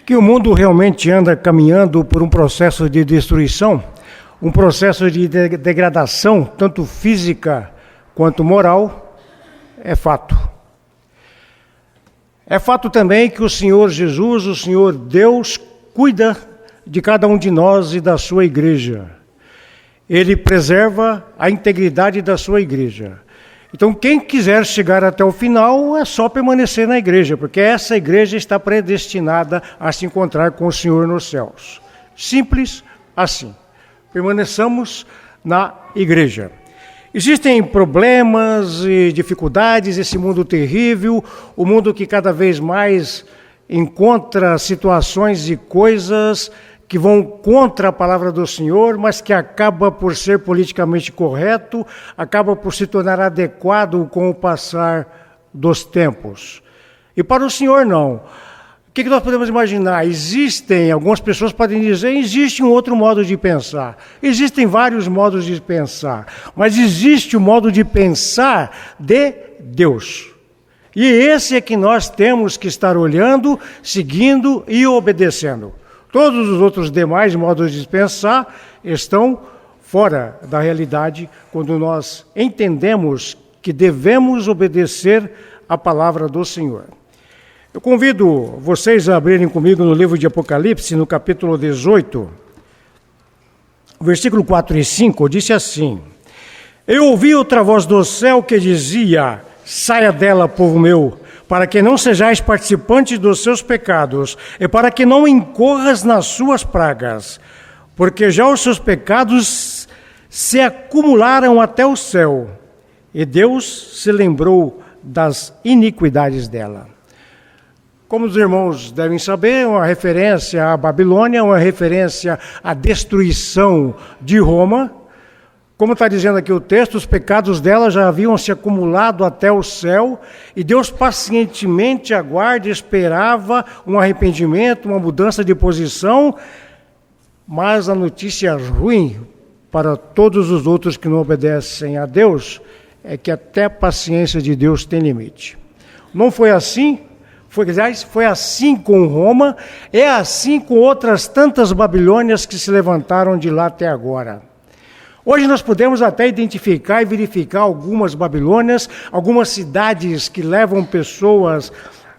que o mundo realmente anda caminhando por um processo de destruição, um processo de degradação, tanto física quanto moral, é fato. É fato também que o Senhor Jesus, o Senhor Deus, cuida de cada um de nós e da sua igreja. Ele preserva a integridade da sua igreja. Então, quem quiser chegar até o final é só permanecer na igreja, porque essa igreja está predestinada a se encontrar com o Senhor nos céus. Simples assim. Permaneçamos na igreja. Existem problemas e dificuldades, esse mundo terrível, o mundo que cada vez mais encontra situações e coisas que vão contra a palavra do Senhor, mas que acaba por ser politicamente correto, acaba por se tornar adequado com o passar dos tempos. E para o Senhor não. O que nós podemos imaginar? Algumas pessoas podem dizer, existe um outro modo de pensar. Existem vários modos de pensar, mas existe o modo de pensar de Deus. E esse é que nós temos que estar olhando, seguindo e obedecendo. Todos os outros demais modos de pensar estão fora da realidade quando nós entendemos que devemos obedecer à palavra do Senhor. Eu convido vocês a abrirem comigo no livro de Apocalipse, no capítulo 18, versículo 4 e 5, disse assim: Eu ouvi outra voz do céu que dizia: Saia dela, povo meu, para que não sejais participantes dos seus pecados, e para que não incorras nas suas pragas, porque já os seus pecados se acumularam até o céu, e Deus se lembrou das iniquidades dela. Como os irmãos devem saber, uma referência à Babilônia, uma referência à destruição de Roma. Como está dizendo aqui o texto, os pecados dela já haviam se acumulado até o céu, e Deus pacientemente aguarda e esperava um arrependimento, uma mudança de posição, mas a notícia ruim para todos os outros que não obedecem a Deus é que até a paciência de Deus tem limite. Não foi assim? Foi assim com Roma, é assim com outras tantas Babilônias que se levantaram de lá até agora. Hoje nós podemos até identificar e verificar algumas Babilônias, algumas cidades que levam pessoas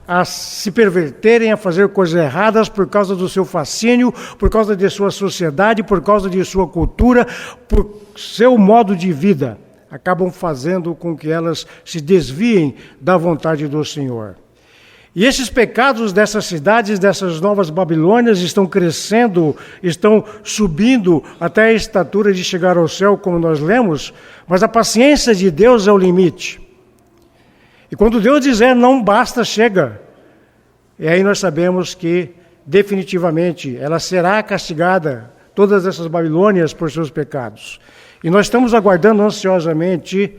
a se perverterem, a fazer coisas erradas por causa do seu fascínio, por causa de sua sociedade, por causa de sua cultura, por seu modo de vida. Acabam fazendo com que elas se desviem da vontade do Senhor. E esses pecados dessas cidades, dessas novas Babilônias, estão crescendo, estão subindo até a estatura de chegar ao céu, como nós lemos, mas a paciência de Deus é o limite. E quando Deus dizer não basta, chega. E aí nós sabemos que, definitivamente, ela será castigada, todas essas Babilônias, por seus pecados. E nós estamos aguardando ansiosamente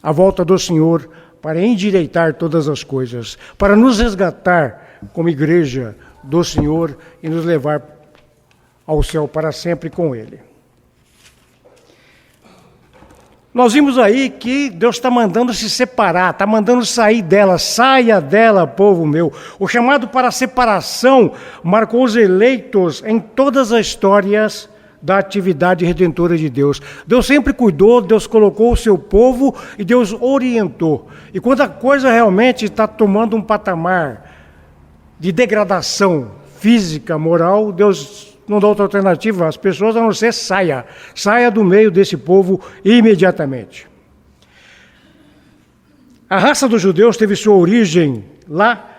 a volta do Senhor, para endireitar todas as coisas, para nos resgatar como igreja do Senhor e nos levar ao céu para sempre com Ele. Nós vimos aí que Deus está mandando se separar, está mandando sair dela, saia dela, povo meu. O chamado para a separação marcou os eleitos em todas as histórias da atividade redentora de Deus. Deus sempre cuidou, Deus colocou o seu povo e Deus orientou. E quando a coisa realmente está tomando um patamar de degradação física, moral, Deus não dá outra alternativa às pessoas a não ser saia do meio desse povo imediatamente. A raça dos judeus teve sua origem lá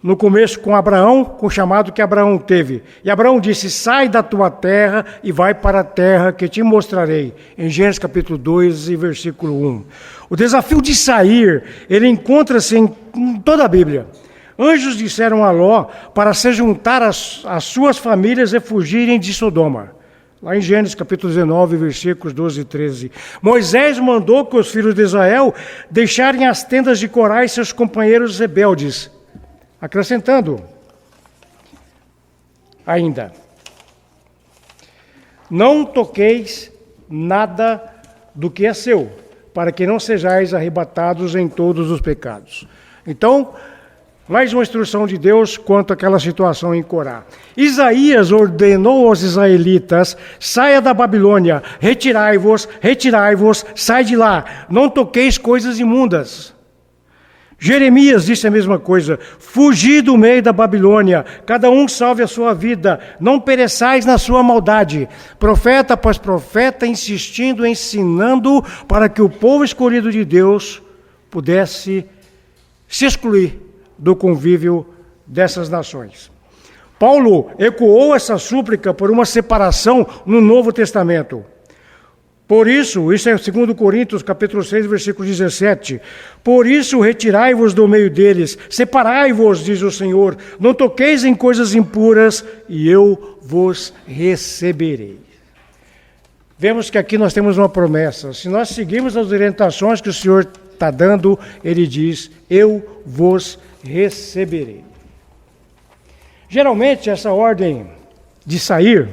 no começo com Abraão, com o chamado que Abraão teve. E Abraão disse: sai da tua terra e vai para a terra que te mostrarei. Em Gênesis capítulo 2 e versículo 1. O desafio de sair, ele encontra-se em toda a Bíblia. Anjos disseram a Ló para se juntar às suas famílias e fugirem de Sodoma. Lá em Gênesis capítulo 19, versículos 12 e 13. Moisés mandou que os filhos de Israel deixarem as tendas de Corá e seus companheiros rebeldes. Acrescentando ainda: não toqueis nada do que é seu, para que não sejais arrebatados em todos os pecados. Então, Mais uma instrução de Deus quanto àquela situação em Corá. Isaías ordenou aos israelitas: saia da Babilônia, retirai-vos, retirai-vos, sai de lá, não toqueis coisas imundas. Jeremias disse a mesma coisa: fugi do meio da Babilônia, cada um salve a sua vida, não pereçais na sua maldade. Profeta após profeta, insistindo, ensinando para que o povo escolhido de Deus pudesse se excluir do convívio dessas nações. Paulo ecoou essa súplica por uma separação no Novo Testamento. Por isso é 2 Coríntios, capítulo 6, versículo 17. Por isso retirai-vos do meio deles, separai-vos, diz o Senhor, não toqueis em coisas impuras, e eu vos receberei. Vemos que aqui nós temos uma promessa. Se nós seguirmos as orientações que o Senhor está dando, ele diz: eu vos receberei. Geralmente essa ordem de sair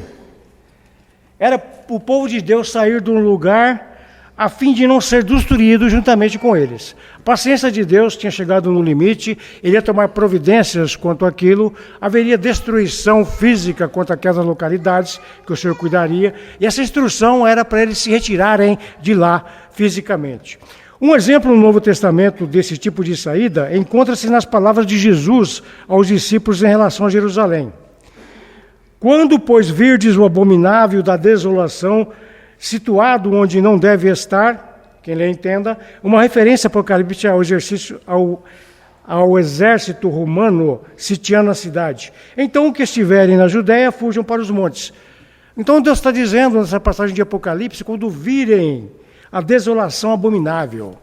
era o povo de Deus sair de um lugar a fim de não ser destruído juntamente com eles. A paciência de Deus tinha chegado no limite, ele ia tomar providências quanto àquilo, haveria destruição física quanto àquelas localidades que o Senhor cuidaria, e essa instrução era para eles se retirarem de lá fisicamente. Um exemplo no Novo Testamento desse tipo de saída encontra-se nas palavras de Jesus aos discípulos em relação a Jerusalém. Quando, pois, virdes o abominável da desolação, situado onde não deve estar, quem lhe entenda, uma referência apocalíptica ao exército romano sitiando a cidade. Então, os que estiverem na Judéia, fujam para os montes. Então, Deus está dizendo nessa passagem de Apocalipse, quando virem a desolação abominável.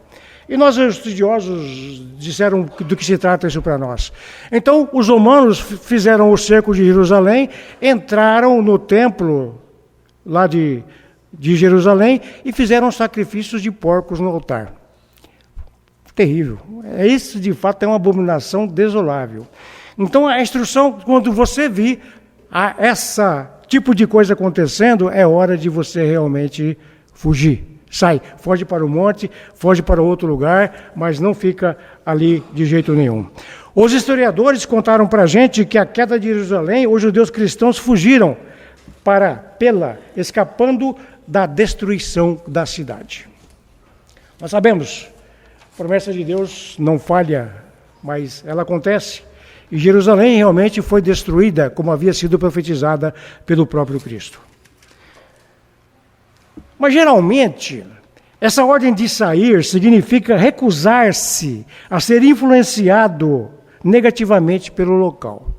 E nós, os estudiosos, disseram do que se trata isso para nós. Então, os romanos fizeram o cerco de Jerusalém, entraram no templo lá de Jerusalém e fizeram sacrifícios de porcos no altar. Terrível. Isso, de fato, é uma abominação desolável. Então, a instrução, quando você vir essa tipo de coisa acontecendo, é hora de você realmente fugir. Sai, foge para o monte, foge para outro lugar, mas não fica ali de jeito nenhum. Os historiadores contaram para a gente que a queda de Jerusalém, os judeus cristãos fugiram escapando da destruição da cidade. Nós sabemos, a promessa de Deus não falha, mas ela acontece. E Jerusalém realmente foi destruída, como havia sido profetizada pelo próprio Cristo. Mas, geralmente, essa ordem de sair significa recusar-se a ser influenciado negativamente pelo local.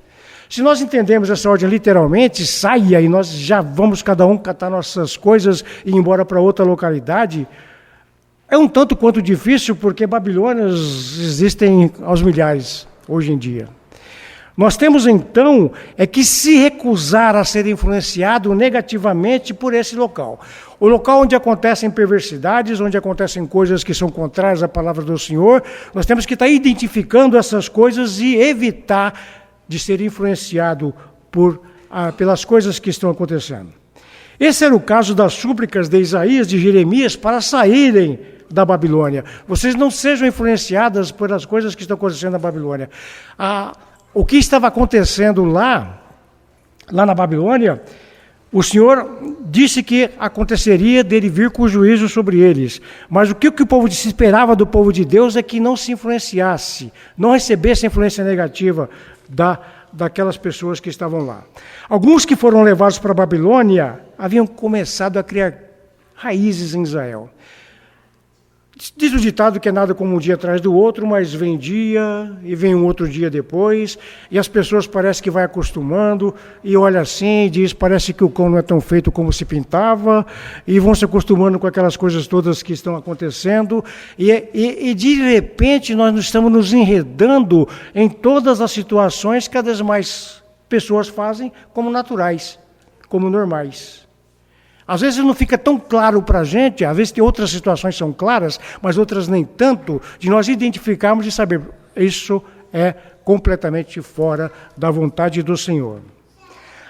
Se nós entendemos essa ordem literalmente, saia e nós já vamos cada um catar nossas coisas e ir embora para outra localidade, é um tanto quanto difícil, porque babilônios existem aos milhares hoje em dia. Nós temos, então, que se recusar a ser influenciado negativamente por esse local. O local onde acontecem perversidades, onde acontecem coisas que são contrárias à palavra do Senhor, nós temos que estar identificando essas coisas e evitar de ser influenciado pelas coisas que estão acontecendo. Esse era o caso das súplicas de Isaías, de Jeremias, para saírem da Babilônia. Vocês não sejam influenciadas pelas coisas que estão acontecendo na Babilônia. O que estava acontecendo lá na Babilônia, o Senhor disse que aconteceria dele vir com o juízo sobre eles. Mas o que o povo se esperava do povo de Deus é que não se influenciasse, não recebesse a influência negativa daquelas pessoas que estavam lá. Alguns que foram levados para a Babilônia haviam começado a criar raízes em Israel. Diz o ditado que é nada como um dia atrás do outro, mas vem dia e vem um outro dia depois, e as pessoas parecem que vai acostumando, e olha assim e diz, parece que o cão não é tão feito como se pintava, e vão se acostumando com aquelas coisas todas que estão acontecendo, e de repente nós estamos nos enredando em todas as situações que cada vez mais pessoas fazem como naturais, como normais. Às vezes não fica tão claro para a gente, às vezes tem outras situações que são claras, mas outras nem tanto, de nós identificarmos e saber, isso é completamente fora da vontade do Senhor.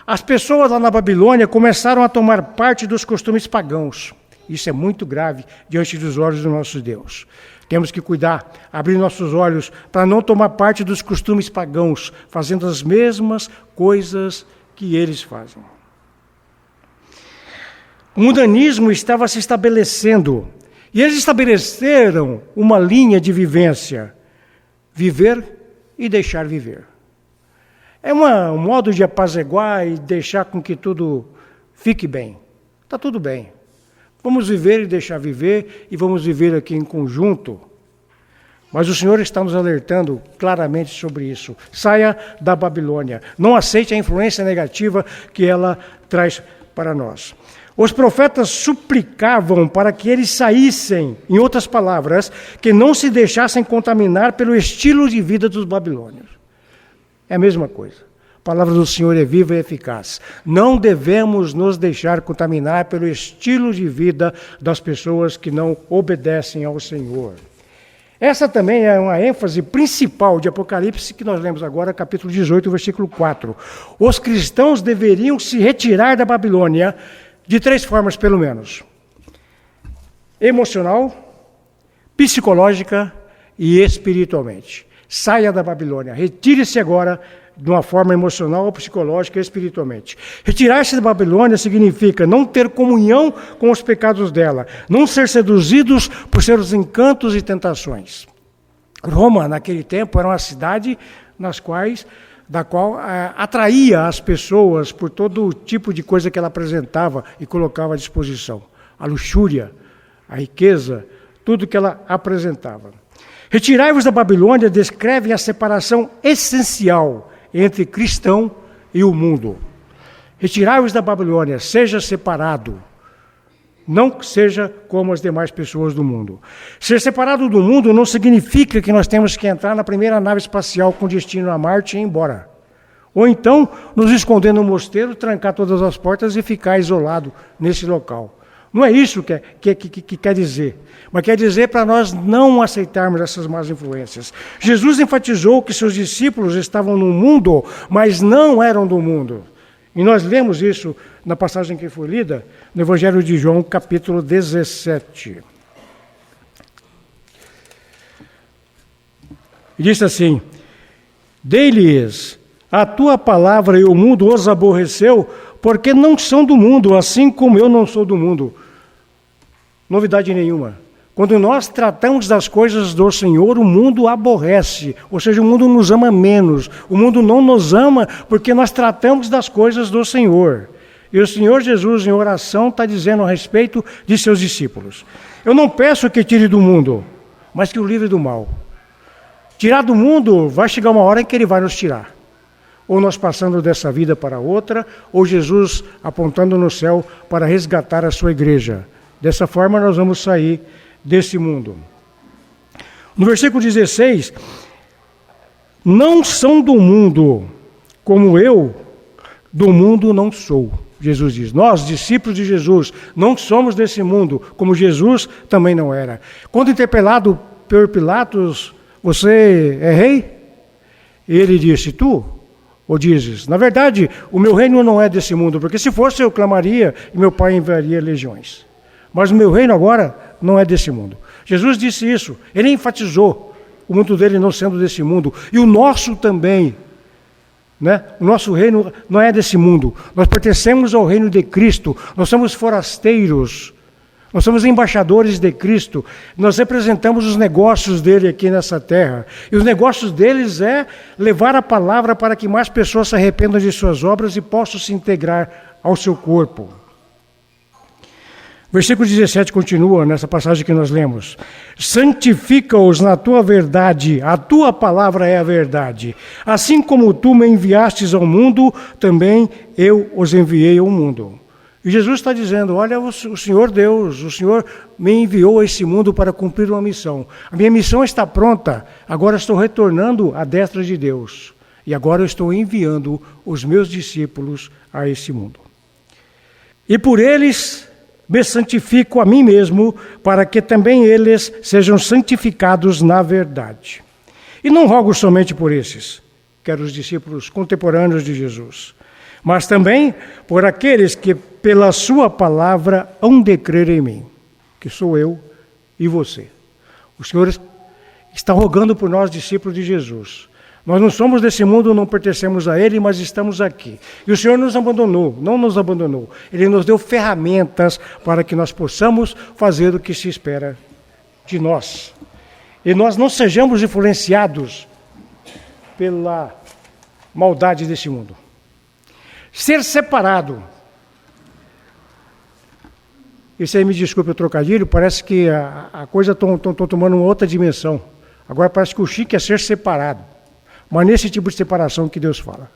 As pessoas lá na Babilônia começaram a tomar parte dos costumes pagãos. Isso é muito grave diante dos olhos do nosso Deus. Temos que cuidar, abrir nossos olhos para não tomar parte dos costumes pagãos, fazendo as mesmas coisas que eles fazem. O mundanismo estava se estabelecendo, e eles estabeleceram uma linha de vivência: viver e deixar viver. É um modo de apaziguar e deixar com que tudo fique bem. Está tudo bem. Vamos viver e deixar viver, e vamos viver aqui em conjunto. Mas o Senhor está nos alertando claramente sobre isso. Saia da Babilônia. Não aceite a influência negativa que ela traz para nós. Os profetas suplicavam para que eles saíssem, em outras palavras, que não se deixassem contaminar pelo estilo de vida dos babilônios. É a mesma coisa. A palavra do Senhor é viva e eficaz. Não devemos nos deixar contaminar pelo estilo de vida das pessoas que não obedecem ao Senhor. Essa também é uma ênfase principal de Apocalipse, que nós lemos agora, capítulo 18, versículo 4. Os cristãos deveriam se retirar da Babilônia de 3 formas, pelo menos: emocional, psicológica e espiritualmente. Saia da Babilônia, retire-se agora de uma forma emocional, psicológica e espiritualmente. Retirar-se da Babilônia significa não ter comunhão com os pecados dela, não ser seduzidos por seus encantos e tentações. Roma, naquele tempo, era uma cidade da qual atraía as pessoas por todo tipo de coisa que ela apresentava e colocava à disposição. A luxúria, a riqueza, tudo que ela apresentava. Retirai-vos da Babilônia descreve a separação essencial entre cristão e o mundo. Retirai-vos da Babilônia, seja separado. Não seja como as demais pessoas do mundo. Ser separado do mundo não significa que nós temos que entrar na primeira nave espacial com destino a Marte e ir embora. Ou então, nos esconder no mosteiro, trancar todas as portas e ficar isolado nesse local. Não é isso que quer dizer. Mas quer dizer para nós não aceitarmos essas más influências. Jesus enfatizou que seus discípulos estavam no mundo, mas não eram do mundo. E nós lemos isso na passagem que foi lida, no Evangelho de João, capítulo 17. E disse assim: dei-lhes a tua palavra e o mundo os aborreceu, porque não são do mundo, assim como eu não sou do mundo. Novidade nenhuma. Quando nós tratamos das coisas do Senhor, o mundo aborrece, ou seja, o mundo nos ama menos. O mundo não nos ama porque nós tratamos das coisas do Senhor. E o Senhor Jesus, em oração, está dizendo a respeito de seus discípulos: eu não peço que tire do mundo, mas que o livre do mal. Tirar do mundo, vai chegar uma hora em que ele vai nos tirar. Ou nós passando dessa vida para outra, ou Jesus apontando no céu para resgatar a sua igreja. Dessa forma nós vamos sair desse mundo. No versículo 16, não são do mundo, como eu do mundo não sou. Jesus diz, nós, discípulos de Jesus, não somos desse mundo, como Jesus também não era. Quando interpelado por Pilatos, você é rei? Ele disse, tu? Ou dizes, na verdade, o meu reino não é desse mundo, porque se fosse eu clamaria e meu pai enviaria legiões. Mas o meu reino agora não é desse mundo. Jesus disse isso, ele enfatizou o mundo dele não sendo desse mundo, e o nosso também. Né? O nosso reino não é desse mundo, nós pertencemos ao reino de Cristo, nós somos forasteiros, nós somos embaixadores de Cristo, nós representamos os negócios dele aqui nessa terra, e os negócios deles é levar a palavra para que mais pessoas se arrependam de suas obras e possam se integrar ao seu corpo. Versículo 17 continua nessa passagem que nós lemos. Santifica-os na tua verdade, a tua palavra é a verdade. Assim como tu me enviastes ao mundo, também eu os enviei ao mundo. E Jesus está dizendo, olha, o Senhor Deus, o Senhor me enviou a esse mundo para cumprir uma missão. A minha missão está pronta, agora estou retornando à destra de Deus. E agora eu estou enviando os meus discípulos a esse mundo. E por eles me santifico a mim mesmo, para que também eles sejam santificados na verdade. E não rogo somente por esses, que eram os discípulos contemporâneos de Jesus, mas também por aqueles que pela sua palavra hão de crer em mim. que sou eu e você. O Senhor está rogando por nós, discípulos de Jesus. Nós não somos desse mundo, não pertencemos a Ele, mas estamos aqui. E o Senhor nos abandonou, não nos abandonou. Ele nos deu ferramentas para que nós possamos fazer o que se espera de nós. E nós não sejamos influenciados pela maldade desse mundo. Ser separado. Isso aí, me desculpe o trocadilho, parece que a coisa está tomando uma outra dimensão. Agora parece que o chique é ser separado. Mas nesse tipo de separação que Deus fala.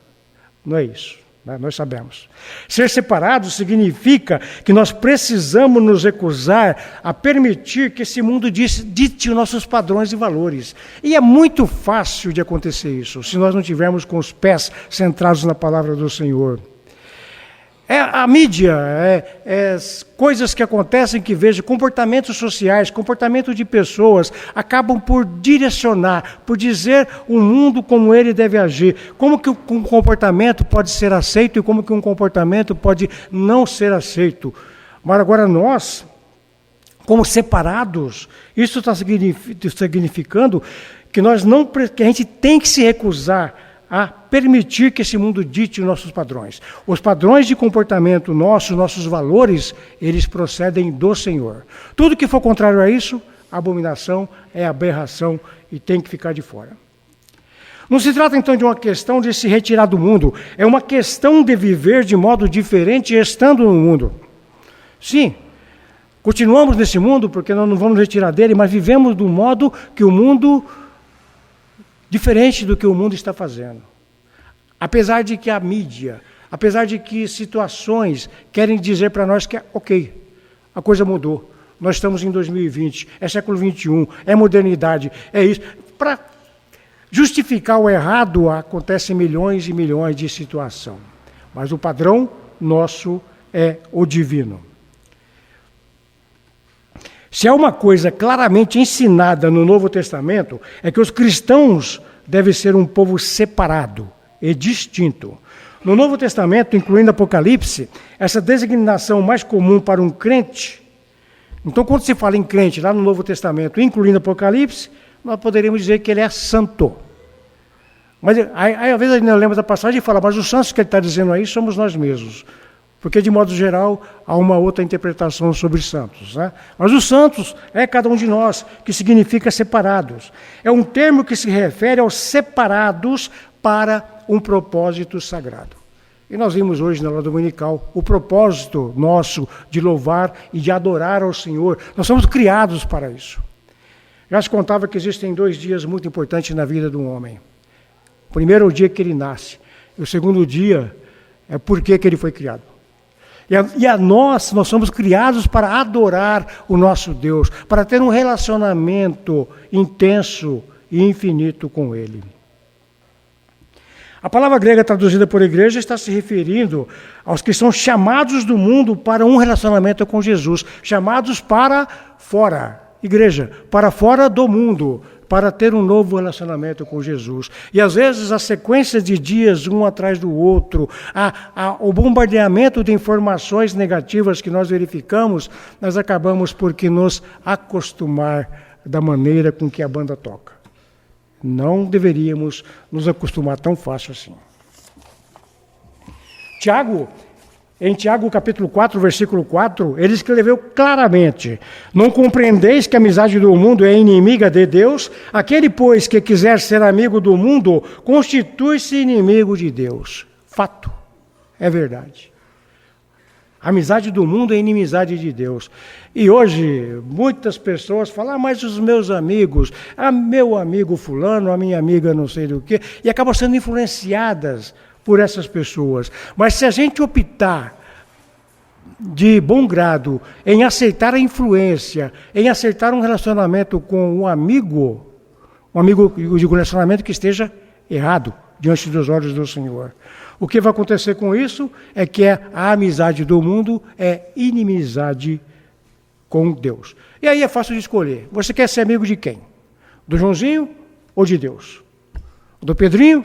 Não é isso, né? Nós sabemos. Ser separado significa que nós precisamos nos recusar a permitir que esse mundo dite os nossos padrões e valores. E é muito fácil de acontecer isso, se nós não tivermos com os pés centrados na palavra do Senhor. A mídia, coisas que acontecem que vejo, comportamentos sociais, comportamento de pessoas, acabam por direcionar, por dizer o mundo como ele deve agir. Como que um comportamento pode ser aceito e como que um comportamento pode não ser aceito. Mas agora nós, como separados, isso está significando que que a gente tem que se recusar a permitir que esse mundo dite os nossos padrões. Os padrões de comportamento nossos valores, eles procedem do Senhor. Tudo que for contrário a isso, abominação, é aberração e tem que ficar de fora. Não se trata então de uma questão de se retirar do mundo, é uma questão de viver de modo diferente estando no mundo. Sim, continuamos nesse mundo porque nós não vamos retirar dele, mas vivemos do modo que o mundo diferente do que o mundo está fazendo. Apesar de que a mídia, apesar de que situações querem dizer para nós que, ok, a coisa mudou, nós estamos em 2020, é século XXI, é modernidade, é isso. Para justificar o errado, acontecem milhões e milhões de situações. Mas o padrão nosso é o divino. Se há uma coisa claramente ensinada no Novo Testamento, é que os cristãos devem ser um povo separado e distinto. No Novo Testamento, incluindo Apocalipse, essa designação mais comum para um crente, então quando se fala em crente lá no Novo Testamento, incluindo Apocalipse, nós poderíamos dizer que ele é santo. Mas aí às vezes a gente não lembra da passagem e fala, mas os santos que ele está dizendo aí somos nós mesmos. Porque, de modo geral, há uma outra interpretação sobre santos, né? Mas os santos é cada um de nós, que significa separados. É um termo que se refere aos separados para um propósito sagrado. E nós vimos hoje na aula dominical o propósito nosso de louvar e de adorar ao Senhor. Nós somos criados para isso. Já se contava que existem 2 dias muito importantes na vida de um homem. O primeiro é o dia que ele nasce. E o segundo dia é por que ele foi criado. Nós somos criados para adorar o nosso Deus, para ter um relacionamento intenso e infinito com Ele. A palavra grega traduzida por igreja está se referindo aos que são chamados do mundo para um relacionamento com Jesus, chamados para fora, igreja, para fora do mundo, para ter um novo relacionamento com Jesus. E às vezes a sequência de dias um atrás do outro, o bombardeamento de informações negativas que nós verificamos, nós acabamos por que nos acostumar da maneira com que a banda toca. Não deveríamos nos acostumar tão fácil assim. Em Tiago, capítulo 4, versículo 4, ele escreveu claramente: não compreendeis que a amizade do mundo é inimiga de Deus? Aquele, pois, que quiser ser amigo do mundo, constitui-se inimigo de Deus. Fato. É verdade. A amizade do mundo é inimizade de Deus. E hoje, muitas pessoas falam, mas os meus amigos, meu amigo fulano, a minha amiga não sei do que, e acabam sendo influenciadas por essas pessoas. Mas se a gente optar de bom grado em aceitar a influência, em aceitar um relacionamento com um amigo, eu digo, um relacionamento que esteja errado diante dos olhos do Senhor. O que vai acontecer com isso é que a amizade do mundo é inimizade com Deus. E aí é fácil de escolher. Você quer ser amigo de quem? Do Joãozinho ou de Deus? Do Pedrinho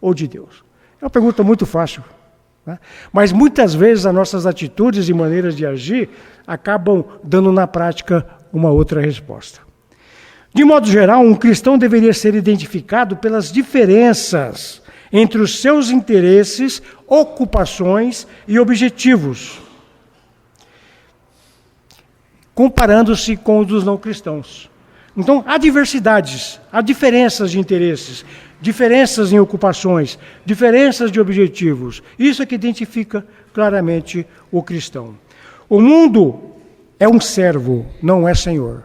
ou de Deus? É uma pergunta muito fácil, né? Mas muitas vezes as nossas atitudes e maneiras de agir acabam dando na prática uma outra resposta. De modo geral, um cristão deveria ser identificado pelas diferenças entre os seus interesses, ocupações e objetivos, comparando-se com os dos não cristãos. Então, há diversidades, há diferenças de interesses, diferenças em ocupações, diferenças de objetivos. Isso é que identifica claramente o cristão. O mundo é um servo, não é senhor.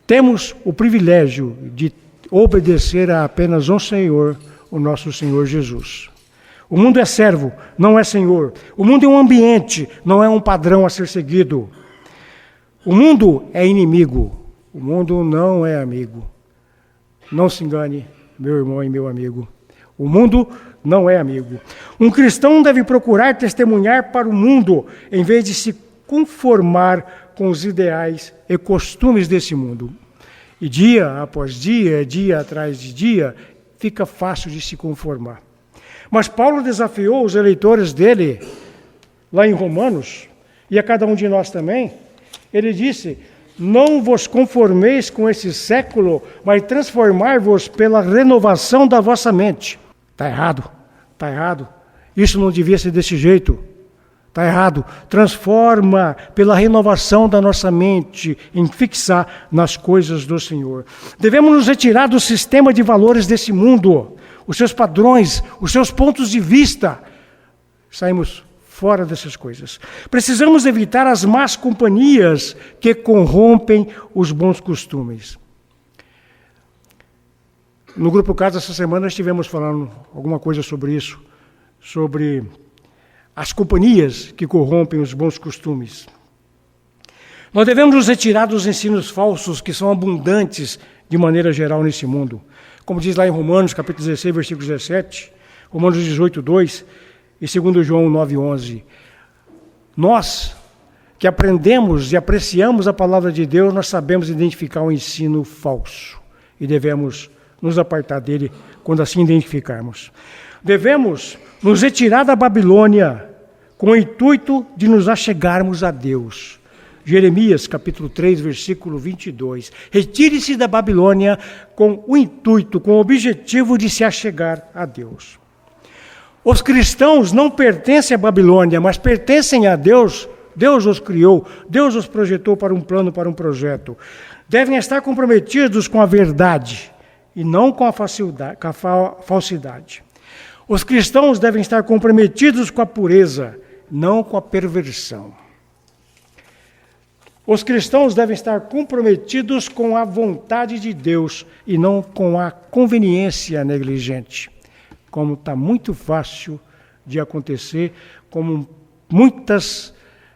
Temos o privilégio de obedecer a apenas um Senhor, o nosso Senhor Jesus. O mundo é servo, não é senhor. O mundo é um ambiente, não é um padrão a ser seguido. O mundo é inimigo, o mundo não é amigo. Não se engane, meu irmão e meu amigo. O mundo não é amigo. Um cristão deve procurar testemunhar para o mundo, em vez de se conformar com os ideais e costumes desse mundo. E dia após dia, dia atrás de dia, fica fácil de se conformar. Mas Paulo desafiou os eleitores dele, lá em Romanos, e a cada um de nós também. Ele disse: não vos conformeis com esse século, mas transformai-vos pela renovação da vossa mente. Está errado, está errado. Isso não devia ser desse jeito. Está errado. Transforma pela renovação da nossa mente em fixar nas coisas do Senhor. Devemos nos retirar do sistema de valores desse mundo, os seus padrões, os seus pontos de vista. Saímos fora dessas coisas. Precisamos evitar as más companhias que corrompem os bons costumes. No Grupo Casa, essa semana, estivemos falando alguma coisa sobre isso, sobre as companhias que corrompem os bons costumes. Nós devemos nos retirar dos ensinos falsos que são abundantes de maneira geral nesse mundo. Como diz lá em Romanos, capítulo 16, versículo 17, Romanos 18, 2 e 2 João 9, 11. Nós que aprendemos e apreciamos a palavra de Deus, nós sabemos identificar o ensino falso e devemos nos apartar dele quando assim identificarmos. Devemos nos retirar da Babilônia com o intuito de nos achegarmos a Deus. Jeremias, capítulo 3, versículo 22. Retire-se da Babilônia com o intuito, com o objetivo de se achegar a Deus. Os cristãos não pertencem à Babilônia, mas pertencem a Deus. Deus os criou, Deus os projetou para um plano, para um projeto. Devem estar comprometidos com a verdade e não com a falsidade. Os cristãos devem estar comprometidos com a pureza, não com a perversão. Os cristãos devem estar comprometidos com a vontade de Deus e não com a conveniência negligente, como está muito fácil de acontecer, como muitos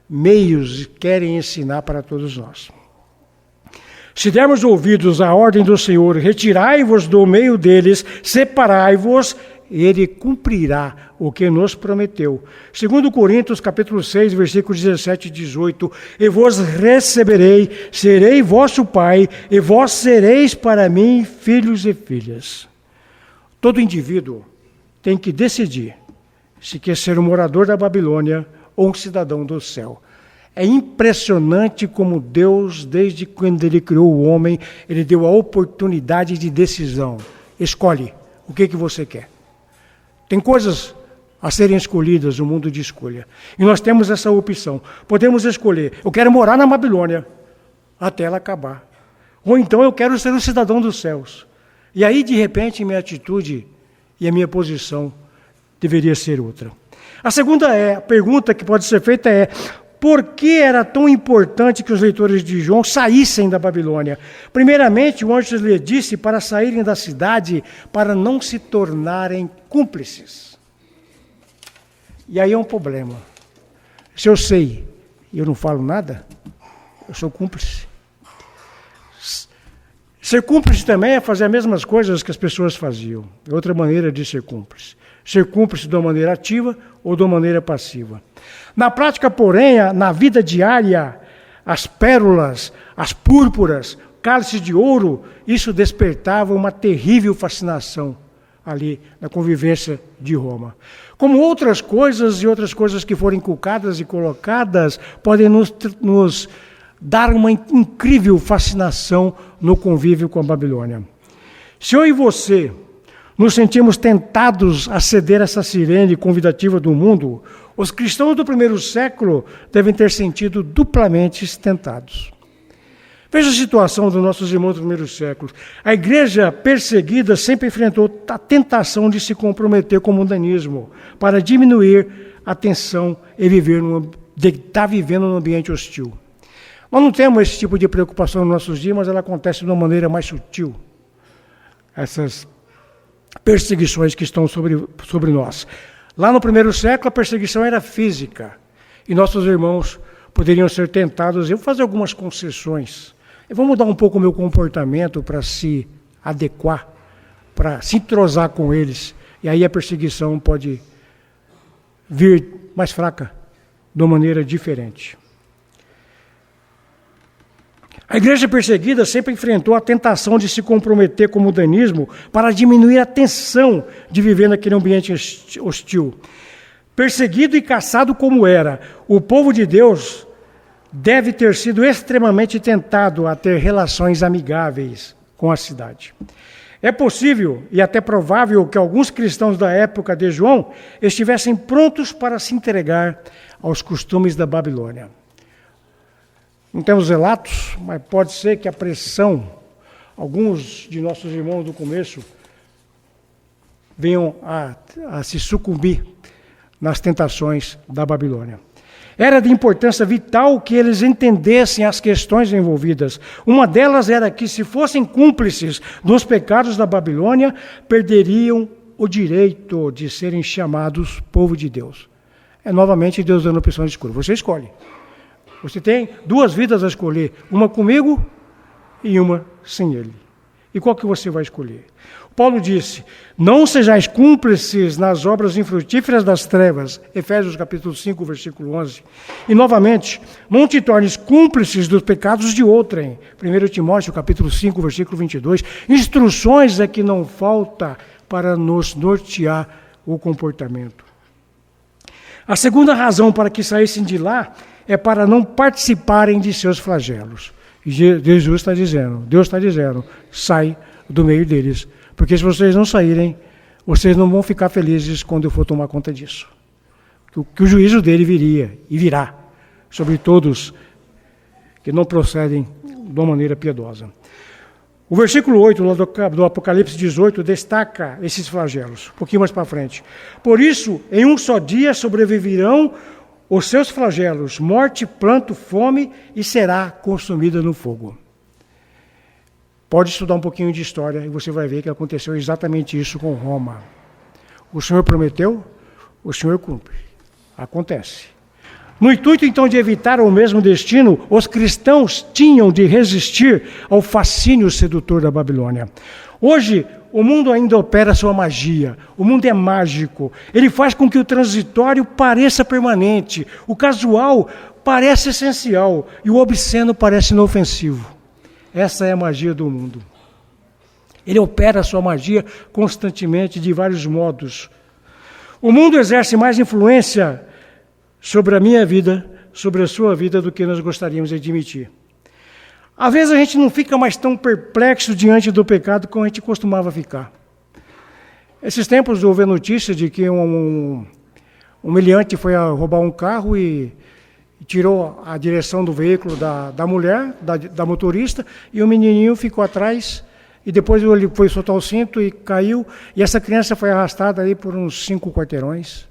meios querem ensinar para todos nós. Se dermos ouvidos à ordem do Senhor, retirai-vos do meio deles, separai-vos, Ele cumprirá o que nos prometeu. 2 Coríntios, capítulo 6, versículos 17 e 18. E vos receberei, serei vosso pai, e vós sereis para mim filhos e filhas. Todo indivíduo tem que decidir se quer ser um morador da Babilônia ou um cidadão do céu. É impressionante como Deus, desde quando Ele criou o homem, Ele deu a oportunidade de decisão. Escolhe o que você quer. Tem coisas a serem escolhidas no mundo de escolha. E nós temos essa opção. Podemos escolher, eu quero morar na Babilônia até ela acabar. Ou então eu quero ser um cidadão dos céus. E aí, de repente, minha atitude e a minha posição deveria ser outra. A segunda pergunta que pode ser feita é: por que era tão importante que os leitores de João saíssem da Babilônia? Primeiramente, o anjo lhe disse para saírem da cidade, para não se tornarem cúmplices. E aí é um problema. Se eu sei e eu não falo nada, eu sou cúmplice. Ser cúmplice também é fazer as mesmas coisas que as pessoas faziam. É outra maneira de ser cúmplice. Ser cúmplice de uma maneira ativa ou de uma maneira passiva. Na prática, porém, na vida diária, as pérolas, as púrpuras, cálices de ouro, isso despertava uma terrível fascinação ali na convivência de Roma. Como outras coisas e outras coisas que foram inculcadas e colocadas podem nos dar uma incrível fascinação no convívio com a Babilônia. Se eu e você nos sentimos tentados a ceder essa sirene convidativa do mundo, os cristãos do primeiro século devem ter sentido duplamente tentados. Veja a situação dos nossos irmãos do primeiro século. A igreja perseguida sempre enfrentou a tentação de se comprometer com o mundanismo para diminuir a tensão e estar vivendo num ambiente hostil. Nós não temos esse tipo de preocupação nos nossos dias, mas ela acontece de uma maneira mais sutil. Essas perseguições que estão sobre nós. Lá no primeiro século, a perseguição era física. E nossos irmãos poderiam ser tentados. Eu vou fazer algumas concessões. Eu vou mudar um pouco o meu comportamento para se adequar, para se entrosar com eles. E aí a perseguição pode vir mais fraca, de uma maneira diferente. A igreja perseguida sempre enfrentou a tentação de se comprometer com o mundanismo para diminuir a tensão de viver naquele ambiente hostil. Perseguido e caçado como era, o povo de Deus deve ter sido extremamente tentado a ter relações amigáveis com a cidade. É possível e até provável que alguns cristãos da época de João estivessem prontos para se entregar aos costumes da Babilônia. Não temos relatos, mas pode ser que a pressão, alguns de nossos irmãos do começo, venham a se sucumbir nas tentações da Babilônia. Era de importância vital que eles entendessem as questões envolvidas. Uma delas era que, se fossem cúmplices dos pecados da Babilônia, perderiam o direito de serem chamados povo de Deus. É novamente Deus dando opção de escolha. Você escolhe. Você tem duas vidas a escolher, uma comigo e uma sem ele. E qual que você vai escolher? Paulo disse, não sejais cúmplices nas obras infrutíferas das trevas, Efésios capítulo 5, versículo 11. E novamente, não te tornes cúmplices dos pecados de outrem, 1 Timóteo capítulo 5, versículo 22. Instruções é que não falta para nos nortear o comportamento. A segunda razão para que saíssem de lá é para não participarem de seus flagelos. E Deus está dizendo, sai do meio deles. Porque se vocês não saírem, vocês não vão ficar felizes quando eu for tomar conta disso. Que o juízo dele viria e virá sobre todos que não procedem de uma maneira piedosa. O versículo 8 do Apocalipse 18 destaca esses flagelos, um pouquinho mais para frente. Por isso, em um só dia sobreviverão os seus flagelos, morte, pranto, fome, e será consumida no fogo. Pode estudar um pouquinho de história e você vai ver que aconteceu exatamente isso com Roma. O Senhor prometeu, o Senhor cumpre. Acontece. No intuito, então, de evitar o mesmo destino, os cristãos tinham de resistir ao fascínio sedutor da Babilônia. Hoje, o mundo ainda opera sua magia. O mundo é mágico. Ele faz com que o transitório pareça permanente, o casual parece essencial e o obsceno parece inofensivo. Essa é a magia do mundo. Ele opera sua magia constantemente, de vários modos. O mundo exerce mais influência sobre a minha vida, sobre a sua vida, do que nós gostaríamos de admitir. Às vezes a gente não fica mais tão perplexo diante do pecado como a gente costumava ficar. Esses tempos houve a notícia de que um meliante foi a roubar um carro e tirou a direção do veículo da mulher, da motorista, e o menininho ficou atrás, e depois ele foi soltar o cinto e caiu, e essa criança foi arrastada aí por uns 5 quarteirões.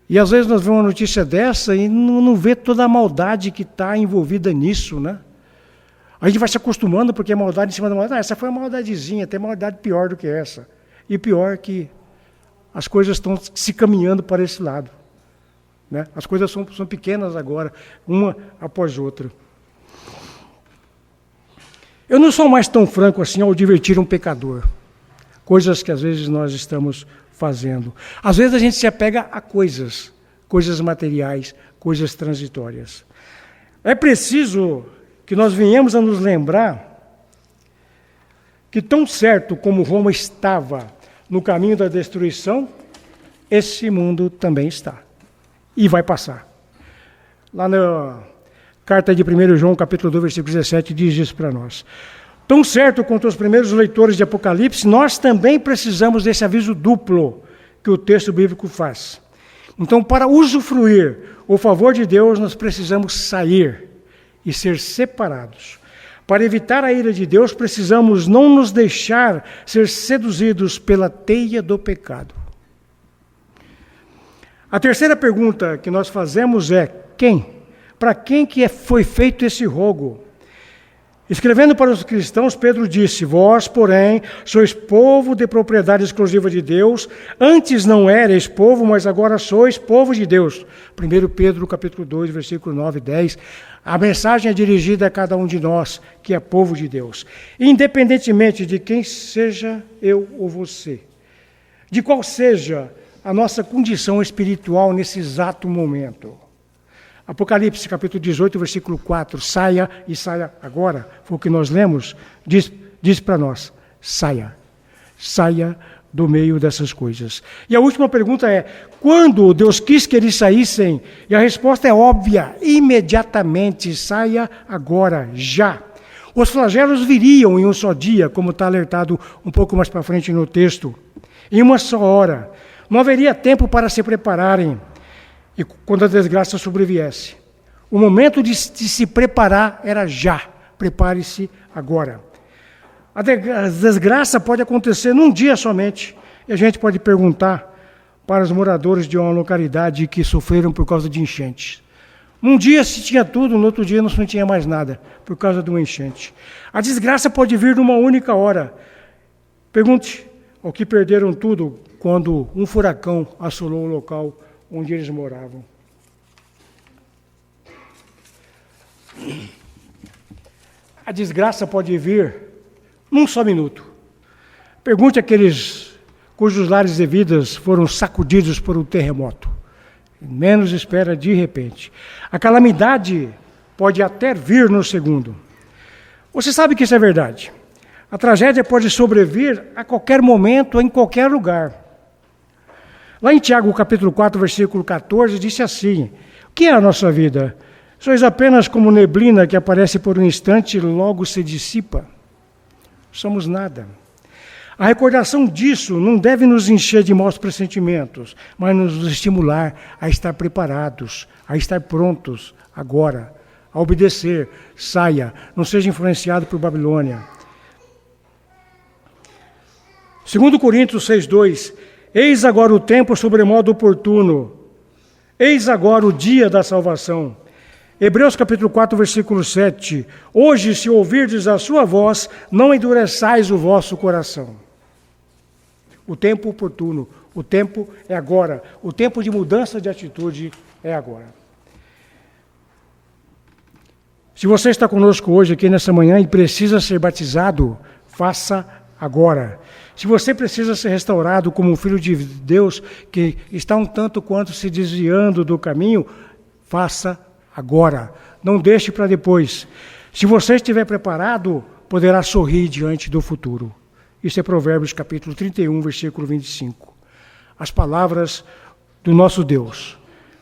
E às vezes nós vemos uma notícia dessa e não vê toda a maldade que está envolvida nisso, né? A gente vai se acostumando porque é maldade em cima da maldade. Essa foi uma maldadezinha, tem maldade pior do que essa. E pior que as coisas estão se caminhando para esse lado. Né? As coisas são pequenas agora, uma após outra. Eu não sou mais tão franco assim ao divertir um pecador. Coisas que às vezes nós estamos fazendo. Às vezes a gente se apega a coisas materiais, coisas transitórias. É preciso que nós venhamos a nos lembrar que, tão certo como Roma estava no caminho da destruição, esse mundo também está. E vai passar. Lá na carta de 1 João, capítulo 2, versículo 17, diz isso para nós. Tão certo quanto os primeiros leitores de Apocalipse, nós também precisamos desse aviso duplo que o texto bíblico faz. Então, para usufruir o favor de Deus, nós precisamos sair e ser separados. Para evitar a ira de Deus, precisamos não nos deixar ser seduzidos pela teia do pecado. A terceira pergunta que nós fazemos é: quem? Para quem que foi feito esse rogo? Escrevendo para os cristãos, Pedro disse: vós, porém, sois povo de propriedade exclusiva de Deus. Antes não erais povo, mas agora sois povo de Deus. 1 Pedro, capítulo 2, versículo 9 e 10. A mensagem é dirigida a cada um de nós, que é povo de Deus. Independentemente de quem seja eu ou você, de qual seja a nossa condição espiritual nesse exato momento. Apocalipse, capítulo 18, versículo 4, saia e saia agora, foi o que nós lemos, diz para nós, saia do meio dessas coisas. E a última pergunta é: quando Deus quis que eles saíssem? E a resposta é óbvia: imediatamente, saia agora, já. Os flagelos viriam em um só dia, como está alertado um pouco mais para frente no texto, em uma só hora. Não haveria tempo para se prepararem. E quando a desgraça sobreviesse, o momento de se preparar era já. Prepare-se agora. A desgraça pode acontecer num dia somente. E a gente pode perguntar para os moradores de uma localidade que sofreram por causa de enchentes. Um dia se tinha tudo, no outro dia não se tinha mais nada, por causa de uma enchente. A desgraça pode vir numa única hora. Pergunte ao que perderam tudo quando um furacão assolou o local onde eles moravam. A desgraça pode vir num só minuto. Pergunte àqueles cujos lares e vidas foram sacudidos por um terremoto. Menos espera de repente. A calamidade pode até vir no segundo. Você sabe que isso é verdade. A tragédia pode sobrevir a qualquer momento, em qualquer lugar. Lá em Tiago, capítulo 4, versículo 14, disse assim: o que é a nossa vida? Sois apenas como neblina que aparece por um instante e logo se dissipa. Somos nada. A recordação disso não deve nos encher de maus pressentimentos, mas nos estimular a estar preparados, a estar prontos agora, a obedecer. Saia, não seja influenciado por Babilônia. 2 Coríntios 6:2. Eis agora o tempo sobremodo oportuno. Eis agora o dia da salvação. Hebreus capítulo 4, versículo 7. Hoje, se ouvirdes a sua voz, não endureçais o vosso coração. O tempo oportuno, o tempo é agora. O tempo de mudança de atitude é agora. Se você está conosco hoje aqui nessa manhã e precisa ser batizado, faça agora. Se você precisa ser restaurado como um filho de Deus que está um tanto quanto se desviando do caminho, faça agora. Não deixe para depois. Se você estiver preparado, poderá sorrir diante do futuro. Isso é Provérbios capítulo 31, versículo 25. As palavras do nosso Deus.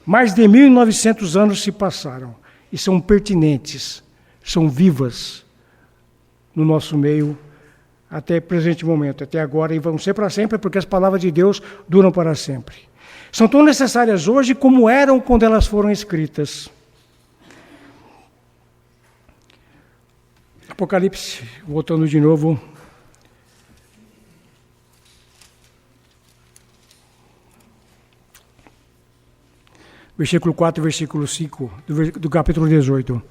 Mais de 1900 anos se passaram e são pertinentes, são vivas no nosso meio até o presente momento, até agora, e vão ser para sempre, porque as palavras de Deus duram para sempre. São tão necessárias hoje como eram quando elas foram escritas. Apocalipse, voltando de novo. Versículo 4 e versículo 5 do capítulo 18.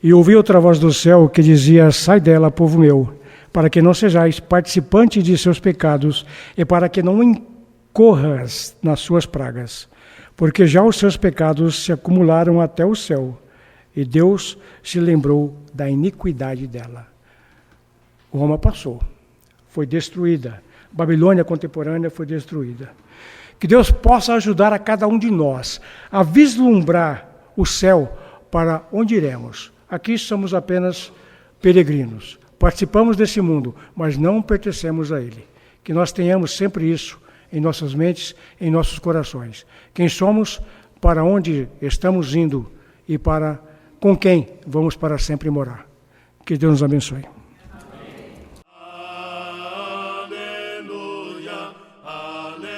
E ouvi outra voz do céu que dizia: sai dela, povo meu, para que não sejais participantes de seus pecados e para que não incorras nas suas pragas, porque já os seus pecados se acumularam até o céu, e Deus se lembrou da iniquidade dela. Roma passou, foi destruída. Babilônia contemporânea foi destruída. Que Deus possa ajudar a cada um de nós a vislumbrar o céu para onde iremos. Aqui somos apenas peregrinos. Participamos desse mundo, mas não pertencemos a ele. Que nós tenhamos sempre isso em nossas mentes, em nossos corações. Quem somos, para onde estamos indo e com quem vamos para sempre morar. Que Deus nos abençoe. Aleluia, aleluia.